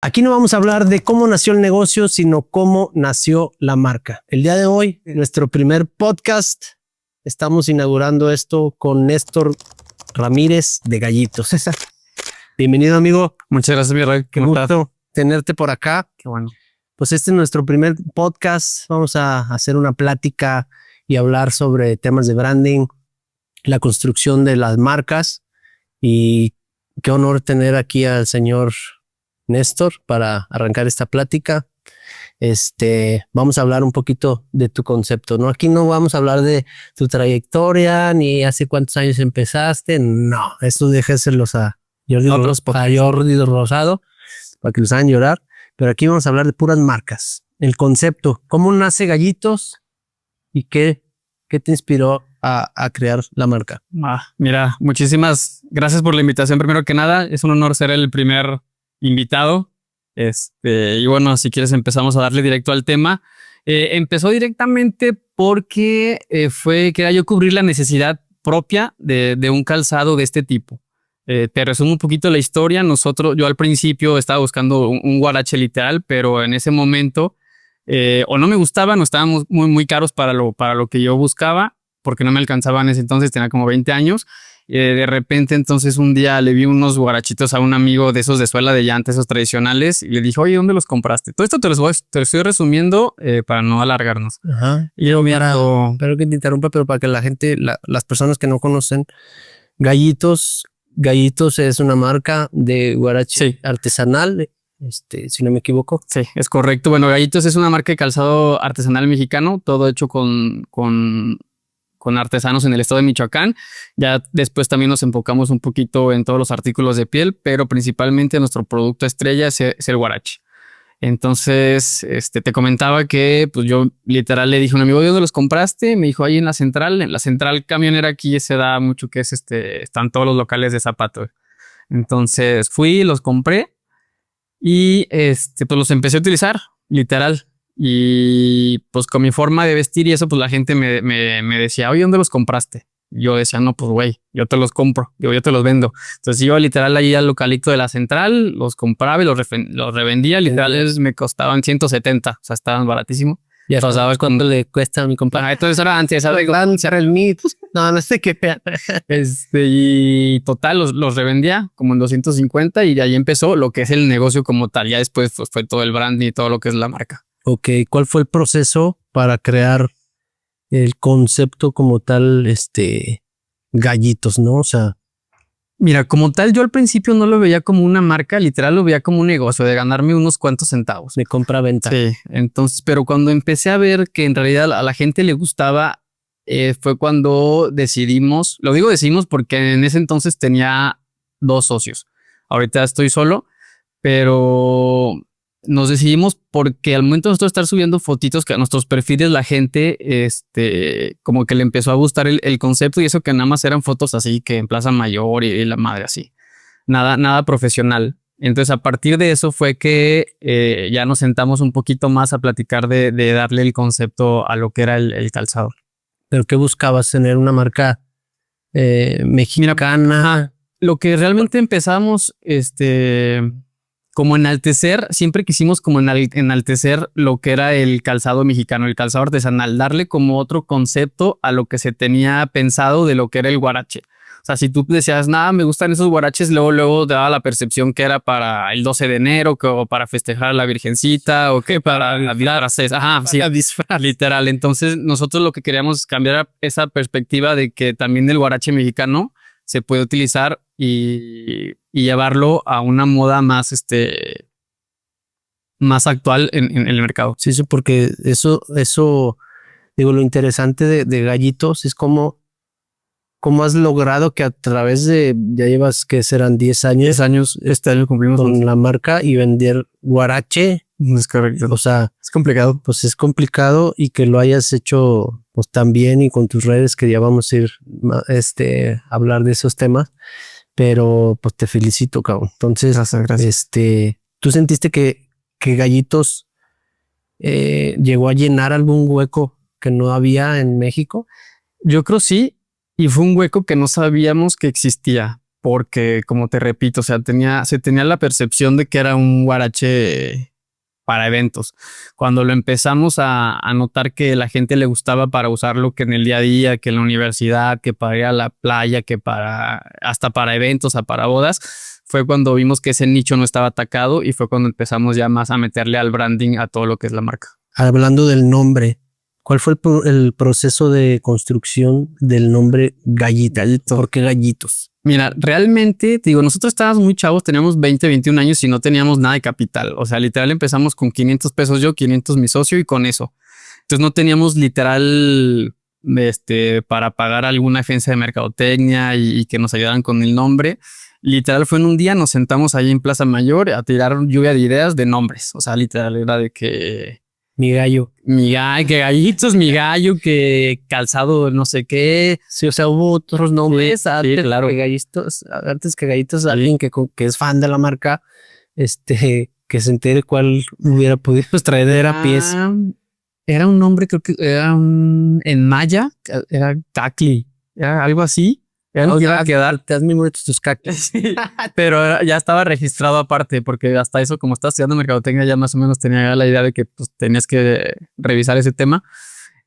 Aquí no vamos a hablar de cómo nació el negocio, sino cómo nació la marca. El día de hoy, nuestro primer podcast, estamos inaugurando esto con Néstor Ramírez de Gallitos. Bienvenido, amigo. Muchas gracias, mi rey. Qué gusto tenerte por acá. Qué bueno. Pues este es nuestro primer podcast. Vamos a hacer una plática y hablar sobre temas de branding, la construcción de las marcas. Y qué honor tener aquí al señor Néstor para arrancar esta plática. Vamos a hablar un poquito de tu concepto, ¿no? Aquí no vamos a hablar de tu trayectoria ni hace cuántos años empezaste. No, esto déjeselos a Jordi Rosado para que los hagan llorar. Pero aquí vamos a hablar de puras marcas. El concepto, cómo nace Gallitos y qué te inspiró a crear la marca. Mira, muchísimas gracias por la invitación. Primero que nada, es un honor ser el primer invitado. Y bueno, si quieres empezamos a darle directo al tema. Empezó directamente porque quería yo cubrir la necesidad propia de un calzado de este tipo. Te resumo un poquito la historia. Yo al principio estaba buscando un guarache literal, pero en ese momento o no me gustaban o estaban muy caros para lo que yo buscaba, porque no me alcanzaban en ese entonces, tenía como 20 años. De repente, entonces, un día le vi unos guarachitos a un amigo de esos de suela de llanta, esos tradicionales, y le dije, oye, ¿dónde los compraste? Todo esto te lo estoy resumiendo para no alargarnos. Ajá. Y yo, Espero que te interrumpa, pero para que la gente, las personas que no conocen, Gallitos es una marca de guarache artesanal, si no me equivoco. Sí, es correcto. Bueno, Gallitos es una marca de calzado artesanal mexicano, todo hecho con artesanos en el estado de Michoacán. Ya después también nos enfocamos un poquito en todos los artículos de piel, pero principalmente nuestro producto estrella es el guarache. Entonces, te comentaba que pues yo literal le dije a un amigo, ¿de dónde los compraste? Me dijo, ahí en la central camionera aquí se da mucho que están todos los locales de zapatos. Entonces fui, los compré y pues los empecé a utilizar, literal. Y pues con mi forma de vestir y eso, pues la gente me decía, oye, ¿dónde los compraste? Yo decía, no, pues güey, yo te los compro, yo te los vendo. Entonces yo literal ahí al localito de la central los compraba y los revendía. Literal me costaban 170, o sea, estaban baratísimos. Ya sabes cuánto le cuesta a mi compadre. Entonces ahora antes era el mit. No sé qué. Y total los revendía como en 250 y de ahí empezó lo que es el negocio como tal. Ya después pues, fue todo el branding y todo lo que es la marca. Ok, ¿cuál fue el proceso para crear el concepto como tal, Gallitos, ¿no? O sea, mira, como tal, yo al principio no lo veía como una marca, literal lo veía como un negocio de ganarme unos cuantos centavos. De compra-venta. Sí, entonces, pero cuando empecé a ver que en realidad a la gente le gustaba, fue cuando decidimos porque en ese entonces tenía 2 socios. Ahorita estoy solo, pero nos decidimos porque al momento de nosotros estar subiendo fotitos que a nuestros perfiles la gente como que le empezó a gustar el concepto y eso que nada más eran fotos así que en Plaza Mayor y la madre así. Nada profesional. Entonces a partir de eso fue que ya nos sentamos un poquito más a platicar de darle el concepto a lo que era el calzado. ¿Pero qué buscabas? ¿Tener una marca mexicana? Lo que realmente empezamos, como enaltecer, siempre quisimos como enaltecer lo que era el calzado mexicano, el calzado artesanal, darle como otro concepto a lo que se tenía pensado de lo que era el guarache. O sea, si tú decías, nada, me gustan esos guaraches, luego te daba la percepción que era para el 12 de enero, o para festejar a la Virgencita, o que para Navidad. Ajá, sí, literal. Entonces nosotros lo que queríamos es cambiar esa perspectiva de que también el guarache mexicano se puede utilizar y llevarlo a una moda más actual en el mercado. Sí, porque eso, digo, lo interesante de Gallitos es cómo has logrado que a través ya llevas, que serán 10 años. 10 años, este año cumplimos con la marca y vender guarache. Es correcto. O sea, es complicado. Pues es complicado y que lo hayas hecho pues tan bien y con tus redes, que ya vamos a ir a hablar de esos temas, pero pues te felicito, cabrón. Entonces, gracias. ¿Tú sentiste que Gallitos llegó a llenar algún hueco que no había en México? Yo creo sí, y fue un hueco que no sabíamos que existía. porque, como te repito, o sea, se tenía la percepción de que era un huarache para eventos. Cuando lo empezamos a notar que la gente le gustaba para usarlo, que en el día a día, que en la universidad, que para ir a la playa, que hasta para eventos, para bodas, fue cuando vimos que ese nicho no estaba atacado y fue cuando empezamos ya más a meterle al branding a todo lo que es la marca. Hablando del nombre, ¿cuál fue el proceso de construcción del nombre Gallito? ¿Por qué Gallitos? Mira, realmente, te digo, nosotros estábamos muy chavos, teníamos 20, 21 años y no teníamos nada de capital. O sea, literal empezamos con 500 pesos yo, 500 mi socio y con eso. Entonces no teníamos literal para pagar alguna agencia de mercadotecnia y que nos ayudaran con el nombre. Literal fue en un día, nos sentamos ahí en Plaza Mayor a tirar lluvia de ideas de nombres. O sea, literal era de que... Mi gallo, que Gallitos, mi gallo, que calzado, no sé qué. Sí, o sea, hubo otros nombres Sí, antes, claro. antes que Gallitos, alguien que es fan de la marca, que se entere cuál hubiera podido traer a pies. Era un nombre, creo que era en maya, era Cacli, era algo así. Iba a quedar, te has memoria tus cactus. Pero ya estaba registrado aparte, porque hasta eso, como estás estudiando mercadotecnia, ya más o menos tenía la idea de que pues, tenías que revisar ese tema.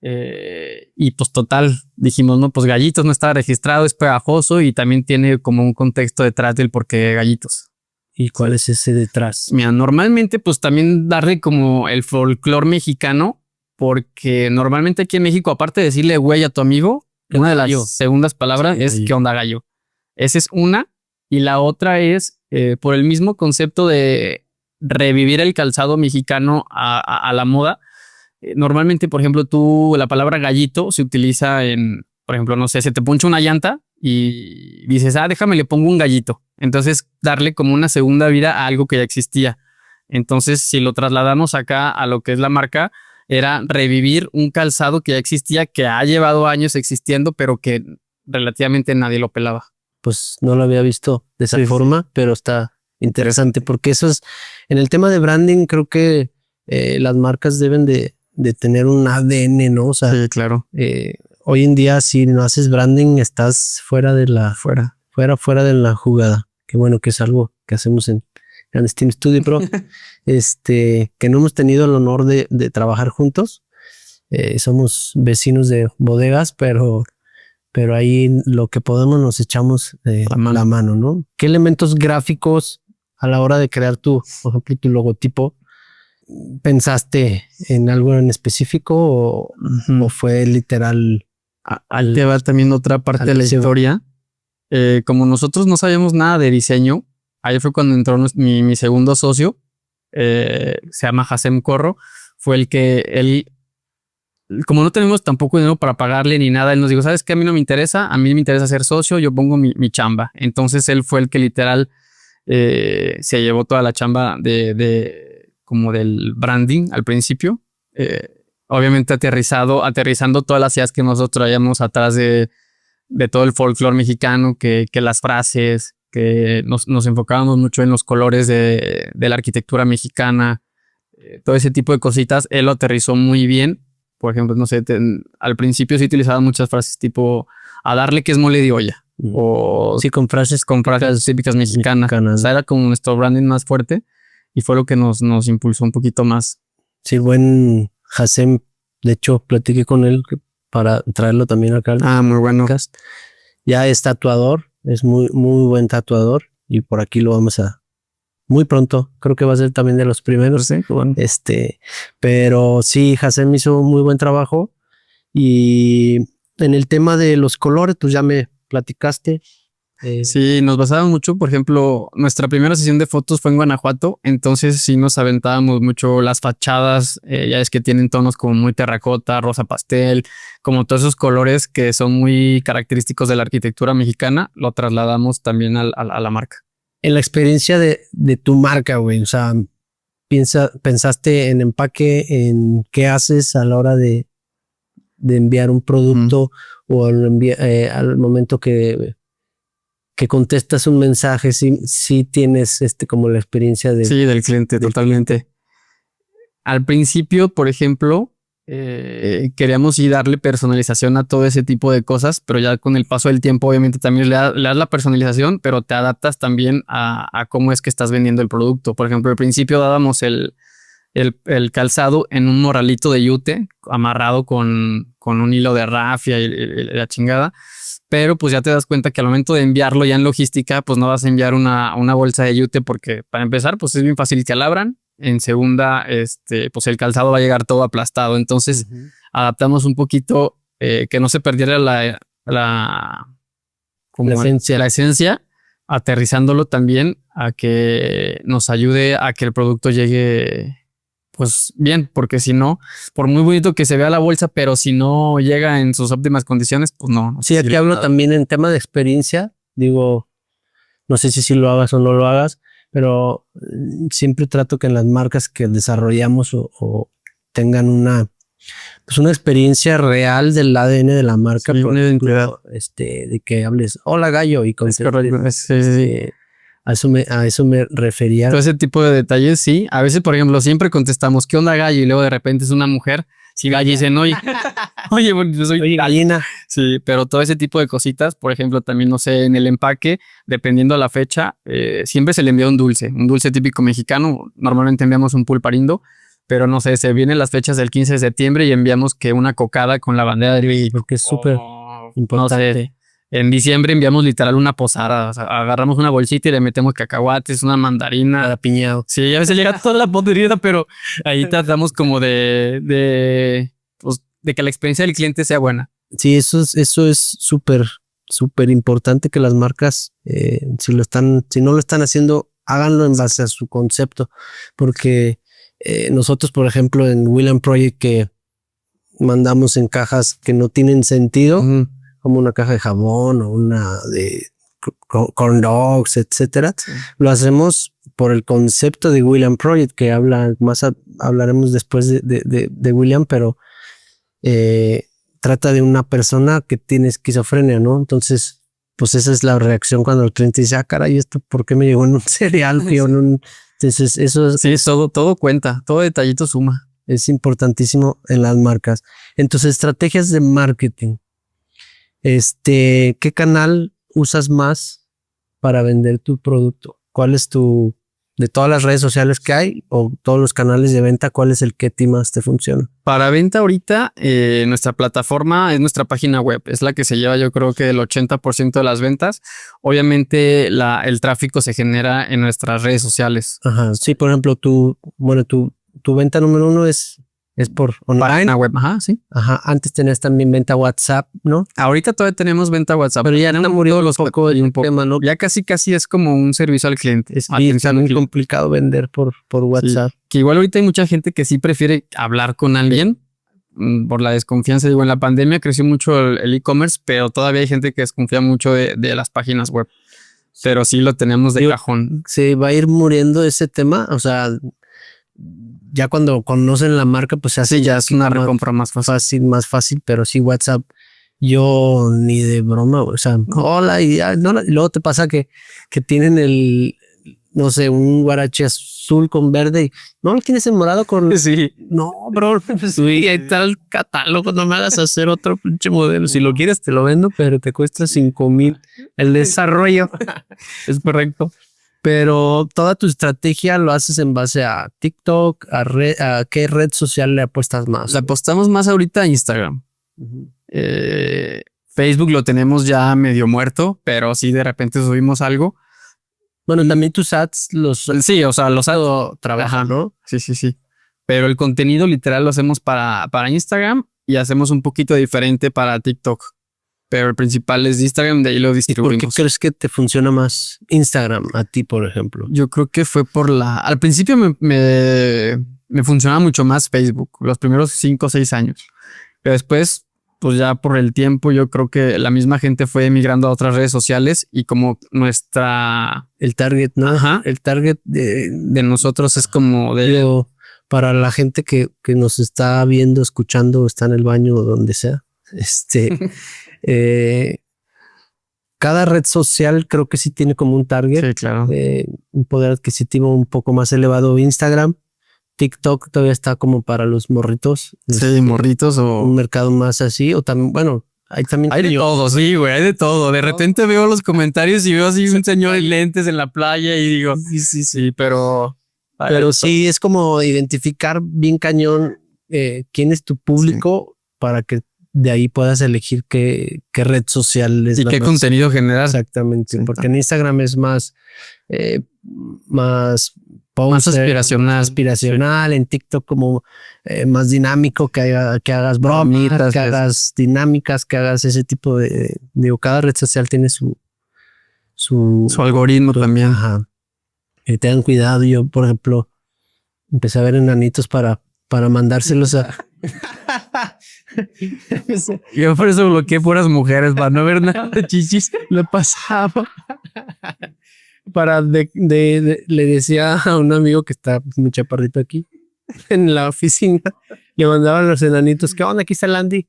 Y pues total, dijimos, no, pues Gallitos no estaba registrado, es pegajoso y también tiene como un contexto detrás del por qué Gallitos. ¿Y cuál es ese detrás? Mira, normalmente pues también darle como el folclore mexicano, porque normalmente aquí en México, aparte de decirle güey a tu amigo, una de las segundas palabras es ¿qué onda, gallo? Esa es una. Y la otra es por el mismo concepto de revivir el calzado mexicano a la moda. Normalmente, por ejemplo, la palabra gallito se utiliza por ejemplo, no sé, se te poncha una llanta y dices, déjame, le pongo un gallito. Entonces, darle como una segunda vida a algo que ya existía. Entonces, si lo trasladamos acá a lo que es la marca, era revivir un calzado que ya existía, que ha llevado años existiendo, pero que relativamente nadie lo pelaba. Pues no lo había visto de esa forma, pero está interesante porque eso es, en el tema de branding, creo que las marcas deben de tener un ADN, ¿no? O sea, sí, claro. Hoy en día, si no haces branding, estás fuera de la jugada. Qué bueno que es algo que hacemos en Steam Studio Pro. Que no hemos tenido el honor de trabajar juntos. Somos vecinos de bodegas, pero ahí lo que podemos nos echamos la mano, ¿no? ¿Qué elementos gráficos a la hora de crear por ejemplo, tu logotipo, pensaste en algo en específico o fue literal? Te va también otra parte de la historia. Como nosotros no sabíamos nada de diseño, ahí fue cuando entró mi segundo socio, se llama Hasem Corro, fue el que él, como no tenemos tampoco dinero para pagarle ni nada, él nos dijo, ¿sabes qué? A mí no me interesa, a mí me interesa ser socio, yo pongo mi chamba. Entonces él fue el que literal se llevó toda la chamba como del branding al principio. Obviamente aterrizando todas las ideas que nosotros traíamos atrás de todo el folclore mexicano, que las frases, que nos enfocábamos mucho en los colores de la arquitectura mexicana, todo ese tipo de cositas, él lo aterrizó muy bien. Por ejemplo, no sé, al principio sí utilizaba muchas frases tipo a darle que es mole de olla. O sí, con frases típicas mexicanas. O sea, era como nuestro branding más fuerte y fue lo que nos impulsó un poquito más. Sí, buen Hasem. De hecho, platiqué con él para traerlo también acá. Muy bueno. Ya es tatuador, es muy, muy buen tatuador y por aquí lo vamos a muy pronto. Creo que va a ser también de los primeros. Sí, bueno. Pero sí, Hasem hizo un muy buen trabajo y en el tema de los colores, pues ya me platicaste. Sí, nos basábamos mucho, por ejemplo, nuestra primera sesión de fotos fue en Guanajuato, entonces sí nos aventábamos mucho las fachadas, ya es que tienen tonos como muy terracota, rosa pastel, como todos esos colores que son muy característicos de la arquitectura mexicana, lo trasladamos también a la marca. En la experiencia de tu marca, güey, o sea, pensaste en empaque, en qué haces a la hora de enviar un producto o al momento que contestas un mensaje, sí tienes como la experiencia del cliente, totalmente. Al principio, por ejemplo, queríamos sí darle personalización a todo ese tipo de cosas, pero ya con el paso del tiempo obviamente también le das la personalización, pero te adaptas también a cómo es que estás vendiendo el producto. Por ejemplo, al principio dábamos el calzado en un morralito de yute amarrado con un hilo de rafia y la chingada. Pero pues ya te das cuenta que al momento de enviarlo ya en logística, pues no vas a enviar una bolsa de yute porque para empezar, pues es bien fácil que labran. En segunda, pues el calzado va a llegar todo aplastado. Entonces adaptamos un poquito que no se perdiera la esencia, aterrizándolo también a que nos ayude a que el producto llegue pues bien, porque si no, por muy bonito que se vea la bolsa, pero si no llega en sus óptimas condiciones, pues no. Sí, aquí hablo también en tema de experiencia. Digo, no sé si lo hagas o no lo hagas, pero siempre trato que en las marcas que desarrollamos o tengan una experiencia real del ADN de la marca. Sí, por ejemplo, de que hables, hola gallo, y con a eso me refería. Todo ese tipo de detalles, sí. A veces, por ejemplo, siempre contestamos, ¿qué onda gallo? Y luego de repente es una mujer. Si gallo dicen, oye, yo soy gallina. Sí, pero todo ese tipo de cositas, por ejemplo, también, no sé, en el empaque, dependiendo de la fecha, siempre se le envía un dulce típico mexicano. Normalmente enviamos un pulparindo, pero no sé, se vienen las fechas del 15 de septiembre y enviamos que una cocada con la bandera de México. Porque es súper importante. No sé, en diciembre enviamos literal una posada. O sea, agarramos una bolsita y le metemos cacahuates, una mandarina. Para piñado. Sí, a veces llega toda la podrida, pero ahí tratamos como de que la experiencia del cliente sea buena. Sí, eso es súper, súper importante que las marcas, si no lo están haciendo, háganlo en base a su concepto. Porque nosotros, por ejemplo, en William Project, que mandamos en cajas que no tienen sentido, como una caja de jabón o una de corn dogs, etcétera. Sí. Lo hacemos por el concepto de William Project, que hablaremos después de William, pero trata de una persona que tiene esquizofrenia, ¿no? Entonces, pues esa es la reacción cuando el cliente dice, caray, ¿esto por qué me llegó en un cereal? Sí. Entonces, eso sí, todo cuenta, todo detallito suma. Es importantísimo en las marcas. Entonces, estrategias de marketing. ¿Qué canal usas más para vender tu producto? ¿Cuál es de todas las redes sociales que hay o todos los canales de venta, cuál es el que a ti más te funciona? Para venta ahorita, nuestra plataforma es nuestra página web. Es la que se lleva, yo creo que el 80% de las ventas. Obviamente el tráfico se genera en nuestras redes sociales. Ajá. Sí, por ejemplo, tu venta número 1 es por online. Página web, ajá, sí. Ajá. Antes tenías también venta WhatsApp, ¿no? Ahorita todavía tenemos venta WhatsApp. Pero ya no murió un poco el tema, ¿no? Ya casi es como un servicio al cliente. Es muy complicado vender por WhatsApp. Sí. Que igual ahorita hay mucha gente que sí prefiere hablar con alguien por la desconfianza. Digo, en la pandemia creció mucho el e-commerce, pero todavía hay gente que desconfía mucho de las páginas web. Pero sí lo tenemos de cajón. Se va a ir muriendo ese tema, o sea, ya cuando conocen la marca, pues se hace. Sí, ya es una recompra más fácil, pero sí WhatsApp, yo ni de broma, o sea, hola, y luego te pasa que tienen no sé, un guarache azul con verde y no lo tienes en morado con. Sí. No, bro, pues, ahí está el catálogo, no me hagas hacer otro pinche modelo. Si lo quieres, te lo vendo, pero te cuesta 5,000 el desarrollo. Es correcto. Pero toda tu estrategia lo haces en base a TikTok, a qué red social le apuestas más. Le apostamos más ahorita a Instagram. Facebook lo tenemos ya medio muerto, pero sí de repente subimos algo. Bueno, también tus ads sí, o sea, los ads trabajan, ¿no? Sí. Pero el contenido literal lo hacemos para Instagram y hacemos un poquito diferente para TikTok. Pero el principal es de Instagram, de ahí lo distribuimos. ¿Y por qué crees que te funciona más Instagram a ti, por ejemplo? Yo creo que fue al principio me funcionaba mucho más Facebook, los primeros 5 o 6 años. Pero después, pues ya por el tiempo, yo creo que la misma gente fue emigrando a otras redes sociales y como el target, ¿no? Ajá. El target de nosotros es como para la gente que nos está viendo, escuchando, está en el baño o donde sea. Cada red social creo que sí tiene como un target. Sí, claro. Un poder adquisitivo un poco más elevado. Instagram TikTok todavía está como para los morritos. Sí, morritos o... Un mercado más así, o también, bueno, hay también... Hay de todo, sí, güey, hay de todo. De repente veo los comentarios y veo así un señor en lentes en la playa y digo, sí, pero... Pero sí, es como identificar bien cañón quién es tu público para que de ahí puedas elegir qué red social es. Y qué contenido generar. Exactamente, Sí, porque en Instagram es más aspiracional, en TikTok como más dinámico, que hagas bromas, que hagas dinámicas, que hagas ese tipo de... Digo, cada red social tiene su algoritmo también. Ajá. Tengan cuidado. Yo, por ejemplo, empecé a ver enanitos para mandárselos a... Yo por eso bloqueé puras mujeres, para no ver nada de chichis. Lo pasaba. Le decía a un amigo que está muy chaparrito aquí en la oficina, le mandaban los enanitos. ¿Qué onda? Aquí está el Andy.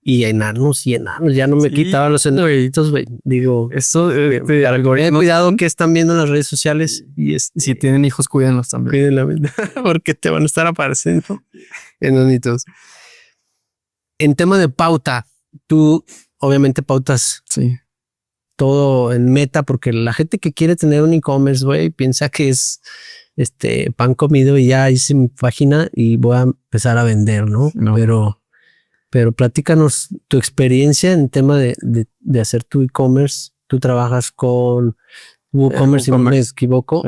Y enanos, ya no me quitaba los enanitos, güey. Digo, eso algoritmo. Cuidado que están viendo en las redes sociales y si tienen hijos, cuídenlos también. Cuídenla, porque te van a estar apareciendo enanitos. En tema de pauta, tú obviamente pautas todo en Meta, porque la gente que quiere tener un e-commerce, güey, piensa que es pan comido y ya hice mi página y voy a empezar a vender, ¿no? Pero platícanos tu experiencia en tema de hacer tu e-commerce. Tú trabajas con WooCommerce, si no me equivoco.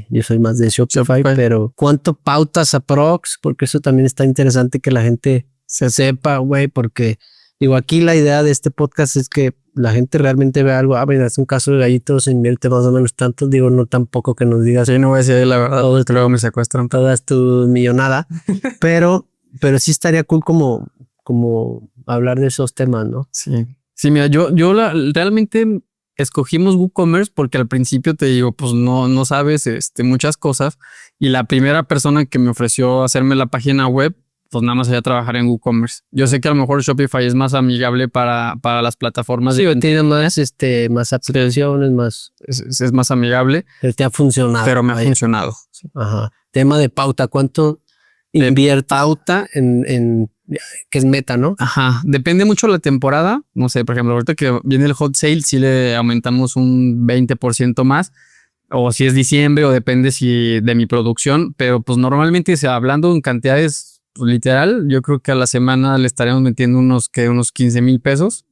Yo soy más de Shopify, pero ¿cuánto pautas aprox? Porque eso también está interesante que la gente se sepa, güey, porque digo, aquí la idea de este podcast es que la gente realmente vea algo. Mira, es un caso de gallitos, se invierte más o menos tanto. Digo, no tampoco que nos digas. Sí, no voy a decir la verdad. Luego me secuestran. Todas tu millonada. pero sí estaría cool como hablar de esos temas, ¿no? Sí, mira, yo realmente escogimos WooCommerce porque al principio te digo, pues no sabes muchas cosas, y la primera persona que me ofreció hacerme la página web, pues nada más allá trabajar en WooCommerce. Yo sé que a lo mejor Shopify es más amigable para las plataformas. Sí, tiene más aplicaciones, más... Es más amigable. Pero te ha funcionado. Pero me ha funcionado. Ajá. Tema de pauta, ¿cuánto invierte pauta en que es Meta, ¿no? Ajá, depende mucho de la temporada. No sé, por ejemplo, ahorita que viene el hot sale, sí le aumentamos un 20% más. O si es diciembre, o depende de mi producción. Pero pues normalmente, hablando en cantidades, pues, literal, yo creo que a la semana le estaremos metiendo unos 15,000 pesos,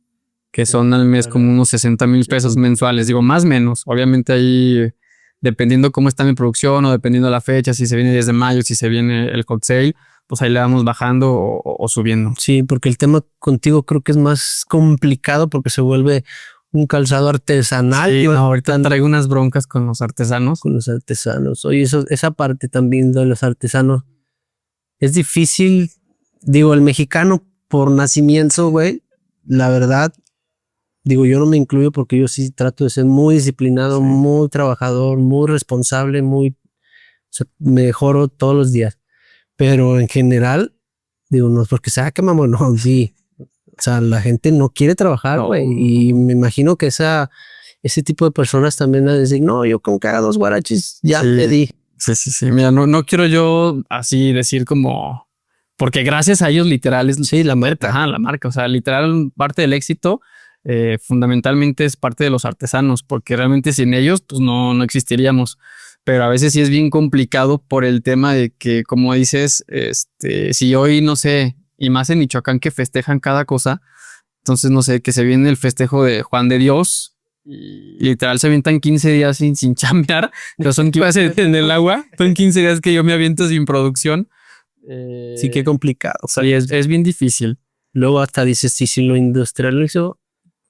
que son al mes como unos 60,000 pesos mensuales. Digo, más o menos. Obviamente ahí, dependiendo cómo está mi producción o dependiendo la fecha, si se viene desde mayo, si se viene el hot sale, pues ahí le vamos bajando o subiendo. Sí, porque el tema contigo creo que es más complicado porque se vuelve un calzado artesanal. Sí, ahorita traigo unas broncas con los artesanos. Oye, esa parte también de los artesanos es difícil. Digo, el mexicano por nacimiento, güey, la verdad, digo, yo no me incluyo porque yo sí trato de ser muy disciplinado, muy trabajador, muy responsable, mejoro todos los días. Pero en general, digo, no es porque sea que mamón, no, sí. O sea, la gente no quiere trabajar, güey. Y me imagino que ese tipo de personas también van a decir, no, yo con que haga 2 guaraches, ya le di. Sí. Mira, no quiero yo así decir como... Porque gracias a ellos, literal, es... Sí, la marca. Ajá, la marca. O sea, literal, parte del éxito fundamentalmente es parte de los artesanos. Porque realmente sin ellos, pues no existiríamos. Pero a veces sí es bien complicado por el tema de que, como dices, si hoy, no sé, y más en Michoacán que festejan cada cosa, entonces, no sé, que se viene el festejo de Juan de Dios y literal se avientan 15 días sin chambear, pero son 15 en el agua, son 15 días que yo me aviento sin producción. Sí, qué complicado. O sea, y es bien difícil. Luego hasta dices, si lo industrializo,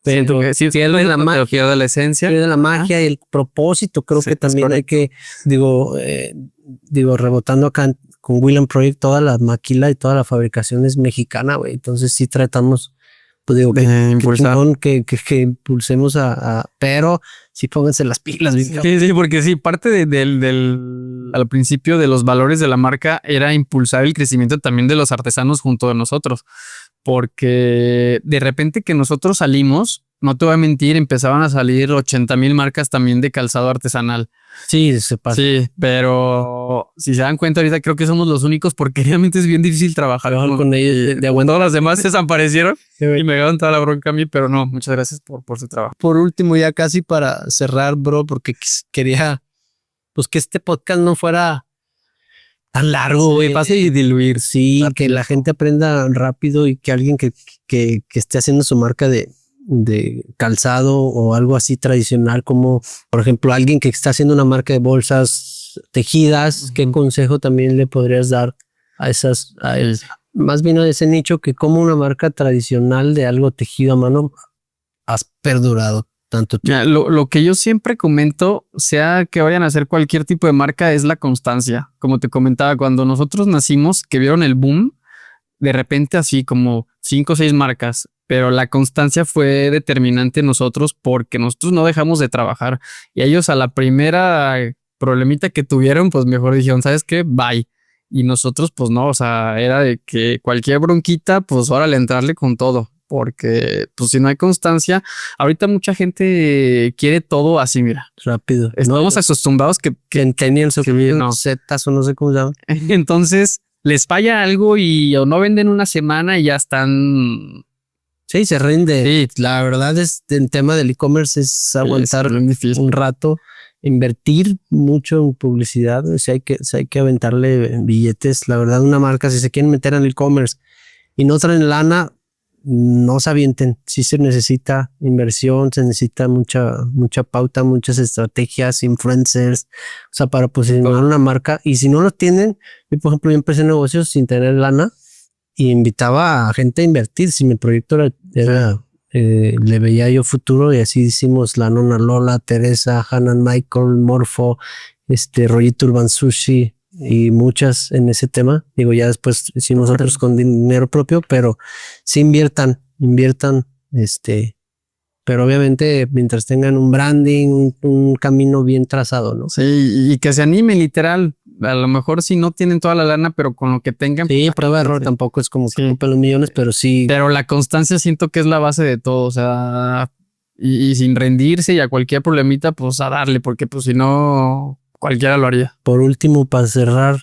pero pierde la magia, pierde la esencia. Pierde la magia y el propósito. Creo que también hay que, digo, rebotando acá con William Project, toda la maquila y toda la fabricación es mexicana, güey. Entonces sí tratamos, pues digo, que impulsemos pero sí pónganse las pilas. Sí, porque sí, parte al principio de los valores de la marca era impulsar el crecimiento también de los artesanos junto a nosotros. Porque de repente que nosotros salimos, no te voy a mentir, empezaban a salir 80,000 marcas también de calzado artesanal. Sí, se pasa. Sí, pero si se dan cuenta ahorita creo que somos los únicos porque realmente es bien difícil trabajar Con ellos de aguantar. Todas las demás se desaparecieron y me dieron toda la bronca a mí, pero no, muchas gracias por su trabajo. Por último, ya casi para cerrar, bro, porque quería pues que este podcast no fuera tan largo, güey. Fácil y diluir. Sí, que la gente aprenda rápido y que alguien que esté haciendo su marca de calzado o algo así tradicional, como por ejemplo alguien que está haciendo una marca de bolsas tejidas, ¿qué consejo también le podrías dar a más bien a ese nicho, que como una marca tradicional de algo tejido a mano has perdurado tanto tiempo? Ya, lo que yo siempre comento, sea que vayan a hacer cualquier tipo de marca, es la constancia. Como te comentaba, cuando nosotros nacimos, que vieron el boom, de repente así como 5 o 6 marcas, pero la constancia fue determinante en nosotros porque nosotros no dejamos de trabajar y ellos a la primera problemita que tuvieron, pues mejor dijeron, ¿sabes qué? Bye. Y nosotros pues no, o sea, era de que cualquier bronquita, pues órale, entrarle con todo, porque pues si no hay constancia, ahorita mucha gente quiere todo así, mira. Rápido. Estamos acostumbrados que Centennials o no. Zetas o no sé cómo se llama. Entonces les falla algo y o no venden una semana y ya están. Sí, se rinde. Sí. La verdad es el tema del e-commerce es aguantar un rato, invertir mucho en publicidad. O sea, hay que aventarle billetes. La verdad, una marca, si se quieren meter en el e-commerce y no traen lana, no se avienten. Sí se necesita inversión, se necesita mucha pauta, muchas estrategias, influencers, o sea, para posicionar una marca. Y si no lo tienen, yo, por ejemplo, yo empecé negocios sin tener lana y invitaba a gente a invertir. Si mi proyecto le veía yo futuro, y así hicimos la Nona Lola, Teresa, Hanan Michael, Morfo, Rollito Urban Sushi y muchas en ese tema. Digo, ya después hicimos otros con dinero propio, pero sí inviertan, pero obviamente mientras tengan un branding, un camino bien trazado, ¿no? Sí, y que se animen literal. A lo mejor si no tienen toda la lana, pero con lo que tengan. Sí, prueba de error, tampoco es como que ocupen los millones, pero sí. Pero la constancia siento que es la base de todo, o sea, y sin rendirse y a cualquier problemita, pues a darle, porque pues si no, cualquiera lo haría. Por último, para cerrar,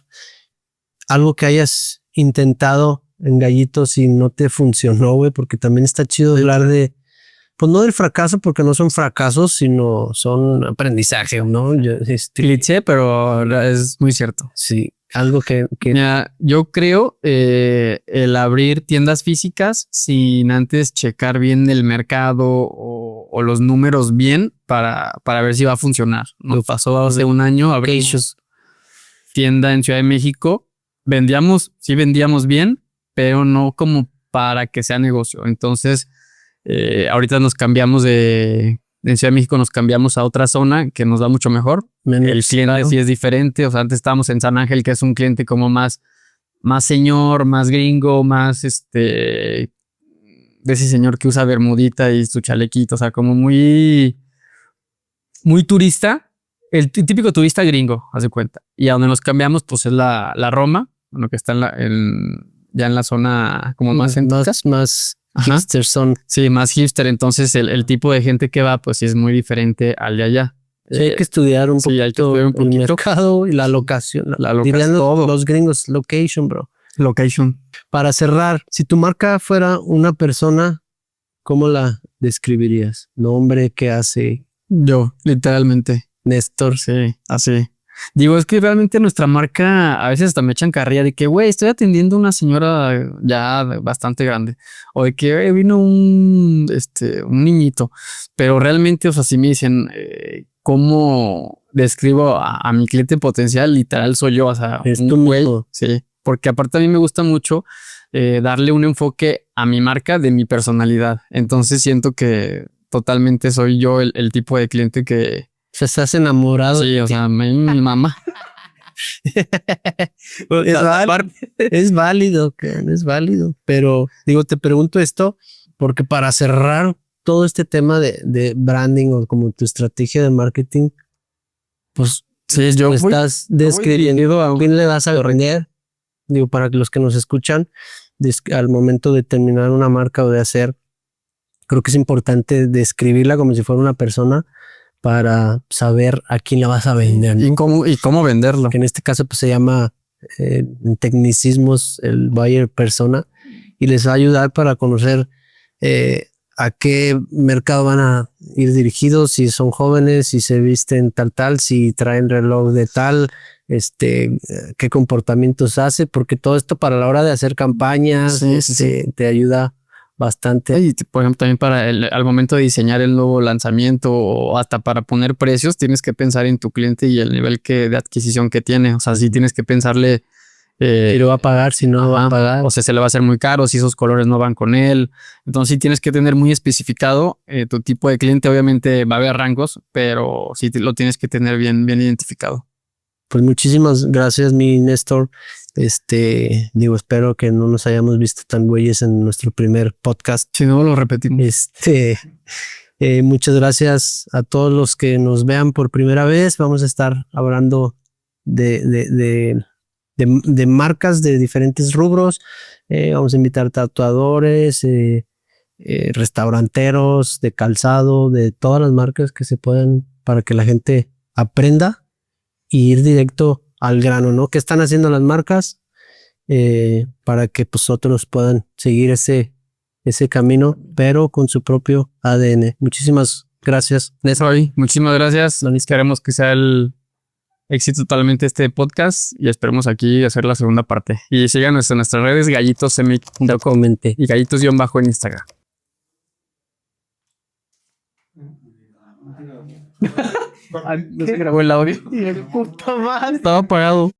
algo que hayas intentado en Gallitos y no te funcionó, güey, porque también está chido hablar de, pues no del fracaso, porque no son fracasos, sino son aprendizaje, ¿no? Cliché, pero es muy cierto. Sí, algo que... Mira, yo creo el abrir tiendas físicas sin antes checar bien el mercado o los números bien para ver si va a funcionar. Nos pasó hace un año, abrimos tienda en Ciudad de México. Sí vendíamos bien, pero no como para que sea negocio. Entonces, ahorita nos cambiamos en Ciudad de México nos cambiamos a otra zona que nos da mucho mejor. El cliente sí es diferente. O sea, antes estábamos en San Ángel, que es un cliente como más señor, más gringo, más de ese señor que usa bermudita y su chalequito. O sea, como muy turista. El típico turista gringo, haz de cuenta. Y a donde nos cambiamos, pues es la Roma, bueno, que está ya en la zona como más hipster son. Sí, más hipster. Entonces el tipo de gente que va, pues sí es muy diferente al de allá. Sí, hay que estudiar un poquito el mercado y la locación. Dirían los gringos, location, bro. Location. Para cerrar, si tu marca fuera una persona, ¿cómo la describirías? Nombre, ¿qué hace? Yo, literalmente. Néstor. Sí, así. Digo, es que realmente nuestra marca a veces hasta me echan carrilla de que, güey, estoy atendiendo a una señora ya bastante grande. O de que vino un niñito. Pero realmente, o sea, si me dicen cómo describo a mi cliente potencial, literal soy yo. O sea, es un güey. Sí, porque aparte a mí me gusta mucho darle un enfoque a mi marca de mi personalidad. Entonces siento que totalmente soy yo el tipo de cliente que... O sea, estás enamorado. Sí, o sea, mi mamá. Es válido, es válido. Pero digo, te pregunto esto porque para cerrar todo este tema de branding o como tu estrategia de marketing, pues sí, yo estás describiendo a quién le vas a vender. Digo, para los que nos escuchan, al momento de terminar una marca o de hacer creo que es importante describirla como si fuera una persona para saber a quién la vas a vender, ¿no? Y cómo venderlo. Que en este caso pues se llama en tecnicismos el buyer persona, y les va a ayudar para conocer a qué mercado van a ir dirigidos, si son jóvenes, si se visten tal, si traen reloj de tal, qué comportamientos hace, porque todo esto para la hora de hacer campañas te ayuda bastante. Y por ejemplo, también al momento de diseñar el nuevo lanzamiento o hasta para poner precios, tienes que pensar en tu cliente y el nivel de adquisición que tiene. O sea, sí tienes que pensarle si lo va a pagar, si no va a pagar. O sea, se le va a hacer muy caro, si esos colores no van con él. Entonces sí tienes que tener muy especificado tu tipo de cliente. Obviamente va a haber rangos, pero sí lo tienes que tener bien identificado. Pues muchísimas gracias, mi Néstor. Espero que no nos hayamos visto tan güeyes en nuestro primer podcast. Si no, lo repetimos. Muchas gracias a todos los que nos vean por primera vez. Vamos a estar hablando de marcas de diferentes rubros. Vamos a invitar tatuadores, restauranteros, de calzado, de todas las marcas que se puedan, para que la gente aprenda y ir directo al grano, ¿no? ¿Qué están haciendo las marcas? Para que pues otros puedan seguir ese camino, pero con su propio ADN. Muchísimas gracias, Néstor. Muchísimas gracias. Queremos que sea el éxito totalmente este podcast y esperemos aquí hacer la segunda parte. Y síganos en nuestras redes, gallitosemic.com y gallitos_ en Instagram. No se grabó el audio. Puta madre. Estaba apagado.